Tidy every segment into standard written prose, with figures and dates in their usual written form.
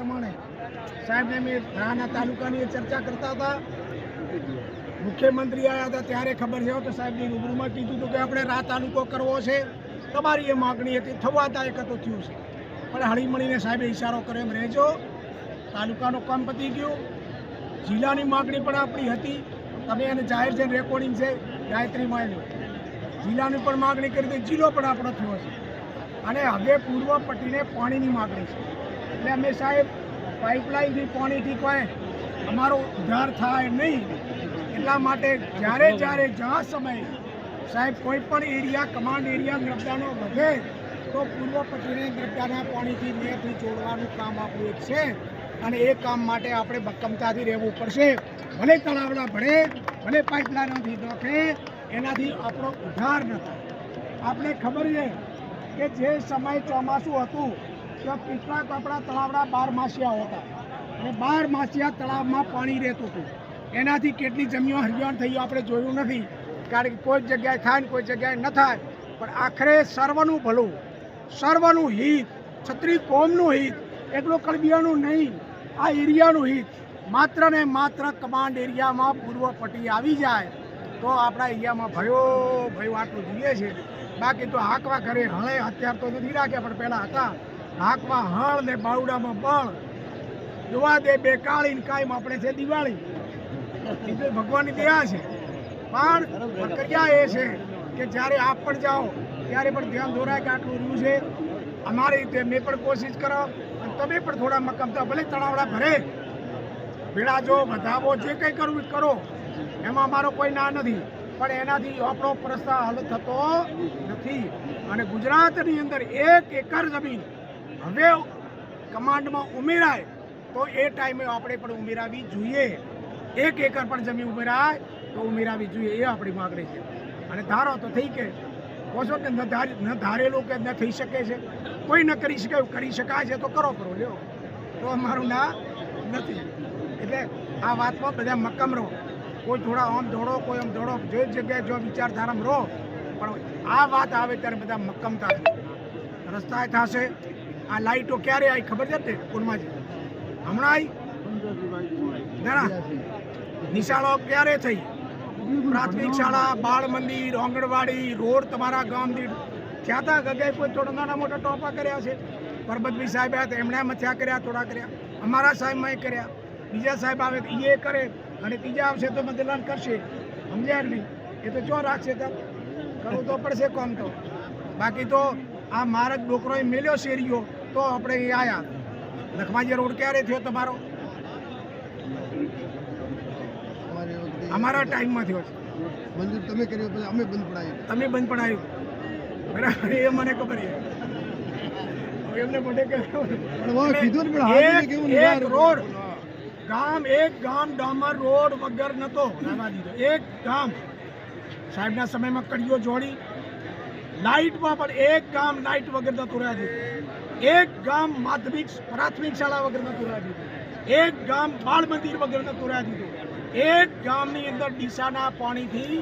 પ્રમાણે સાહેબને મેં ધાના તાલુકાની ચર્ચા કરતા હતા, મુખ્યમંત્રી આવ્યા હતા ત્યારે ખબર છે તો સાહેબની રૂબરૂમાં કીધું હતું કે આપણે રા તાલુકો કરવો છે, તમારી એ માગણી હતી, થવાતા એક તો થયું છે, પણ હળીમળીને સાહેબે ઇશારો કર્યો એમ રહેજો, તાલુકાનું કામ પતી ગયું, જિલ્લાની માગણી પણ આપણી હતી, તમે એને જાહેર છે, રેકોર્ડિંગ છે, ગાયત્રીમાં જિલ્લાની પણ માગણી કરી હતી, જિલ્લો પણ આપણો થયો છે, અને હવે પૂર્વ પટ્ટીને પાણીની માગણી છે, એટલે અમે સાહેબ પાઇપલાઇનથી પાણીથી કોઈ અમારો ઉદ્ધાર થાય નહીં, એટલા માટે જ્યારે જ્યાં સમયે સાહેબ કોઈ પણ એરિયા કમાન્ડ એરિયા નર્મદાનો વધે તો પૂર્વ પટ્ટીને નર્મદાના પાણીથી મેથી જોડવાનું કામ આપણું એક છે, અને એ કામ માટે આપણે ભક્કમતાથી રહેવું પડશે, ભલે તળાવડા ભળે, ભલે પાઇપલાઇનોથી નોખે, એનાથી આપણો ઉદ્ધાર ન થાય. આપણે ખબર છે કે જે સમય ચોમાસું હતું તો કેટલાક આપણા તળાવડા 12 માસિયા હતા, અને 12 માસિયા તળાવમાં પાણી રહેતું હતું, એનાથી કેટલી જમીનો હરિયાણ થઈ આપણે જોયું નથી, કારણ કે કોઈ જગ્યાએ થાય ને કોઈ જગ્યાએ ન થાય, પણ આખરે સર્વનું ભલું, સર્વનું હિત, છત્રી કોમનું હિત, એકલો કળબિયાનું નહીં, આ એરિયાનું હિત, માત્ર ને માત્ર કમાન્ડ એરિયામાં પૂર્વ પટ્ટી આવી જાય તો આપણા એરિયામાં ભયો આટલું જોઈએ છે. બાકી તો હાંકવા ઘરે હળે અત્યાર તો નથી રાખ્યા, પણ પહેલાં હતા હાંકવા હળ ને બાવડામાં બળ, જોવા દે બે કાળીને કાયમ આપણે છે દિવાળી, બીજું ભગવાનની દયા છે. પણ પ્રક્રિયા એ છે કે જ્યારે આપ પણ જાઓ ત્યારે પણ ધ્યાન દોરાય કે આટલું રહ્યું છે, અમારી રીતે મેં પણ કોશિશ કરો, અને તમે પણ થોડા મક્કમતા, ભલે તળાવડા ભરે, ભેળાજો, વધાવો, જે કંઈ કરવું કરો, એમાં અમારો કોઈ ના નથી, પણ એનાથી આપણો પ્રશ્ન હલ થતો નથી. અને ગુજરાતની અંદર 1 એકર જમીન હવે કમાન્ડમાં ઉમેરાય તો એ ટાઈમે આપણે પણ ઉમેરાવી જોઈએ, 1 એકર પણ જમીન ઉમેરાય તો ઉમેરાવી જોઈએ, એ આપણી માગણી છે. અને ધારો તો થઈ કે કહો છો કે ન ધારેલું કે ન થઈ શકે છે, કોઈ ન કરી શકે, કરી શકાય છે તો કરો લ્યો, તો અમારું ના નથી. એટલે આ વાતમાં બધા મક્કમ રહો, કોઈ થોડા આમ દોડો, કોઈ આમ દોડો, જે જગ્યાએ જો વિચારધારામાં રહો, પણ આ વાત આવે ત્યારે બધા મક્કમતા રસ્તા થશે. આ લાઇટો ક્યારે આવી ખબર છે ને પૂર્ણમાજી? હમણાં આવી નિશાળો ક્યારે થઈ? પ્રાથમિક શાળા, બાળ મંદિર, આંગણવાડી, રોડ તમારા ગામ દીઠ થયા હતા. ગગાઈ કોઈ થોડા નાના મોટા ટોપા કર્યા છે, પરબતભાઈ સાહેબ આવ્યા હતા, એમણે મથ્યા કર્યા, થોડા કર્યા, અમારા સાહેબમાં કર્યા, બીજા સાહેબ આવે એ કરે, અને ત્રીજા આવશે તો બદલાણ કરશે, સમજ્યા નહીં? એ તો જો રાખશે તો કરવું તો પડશે કોમ તો. બાકી તો આ માર્ગ ડોકરોએ મેલ્યો શેરીઓ તો આપણે એ આવ્યા. લખમાજી રોડ ક્યારે થયો તમારો? અમારા ટાઈમમાં થયો છે. મંજૂર તમે કર્યો, પછી અમે બંધ પડાવ્યું, તમે બંધ પડાવ્યું, બરાબર? એ મને ખબર છે, એમને મોઢે એક રોડ ગામ, એક ગામ ડામર રોડ વગર નતો રહેવા દીધો, એક ગામ. સાહેબના સમયમાં કડીઓ જોડી, લાઇટમાં પણ એક ગામ લાઇટ વગર નતું રહેવા દીધું, એક ગામ માધ્યમિક પ્રાથમિક શાળા વગર નતું રહેવા દીધું, એક ગામ બાળ મંદિર વગર નતું રહેવા દીધું, એક ગામની અંદર ડીસાના પાણીથી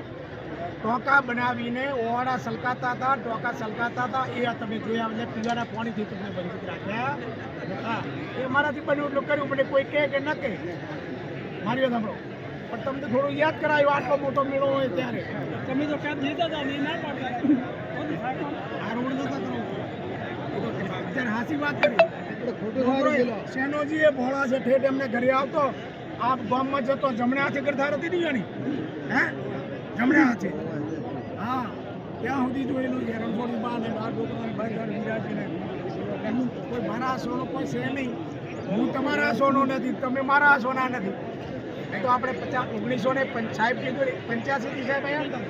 ટોકા બનાવીને ઓવાડા સલકાતા હતા, ટોકા સલકાતા હતા, એ તમે જોયા, એટલે પીવાના પાણીથી તમને બંધ રાખ્યા હતા. એ મારાથી બન્યું એટલું કર્યું, પણ કોઈ કહે કે ન કહે, મારી વાત સાંભળો, પણ તમને થોડું યાદ કરાયું, આટલો મોટો મેળો હોય ત્યારે તમે તો ક્યાં લીધા હતા ને ના પાડતા, આ રોડ નતા કરો, અત્યારે હાસી વાત કરી. સેનોજી એ ભોળા છે, ઠેઠ એમને ઘરે આવતો, આ ગામમાં જતો, જમણે હાથે કરતા હતી નહીં જાણી, હે જમણે હાથે, હા ત્યાં સુધી જોયેલું છે. રણછોડી બા ને બાર ડોકરા ભાઈ વિરાજીને, એનું કોઈ મારા સોનો કોઈ છે નહીં, હું તમારા સોનો નથી, તમે મારા સોના નથી. એ તો આપણે 1985 સાહેબ કીધું, 85 સાહેબ આવ્યા.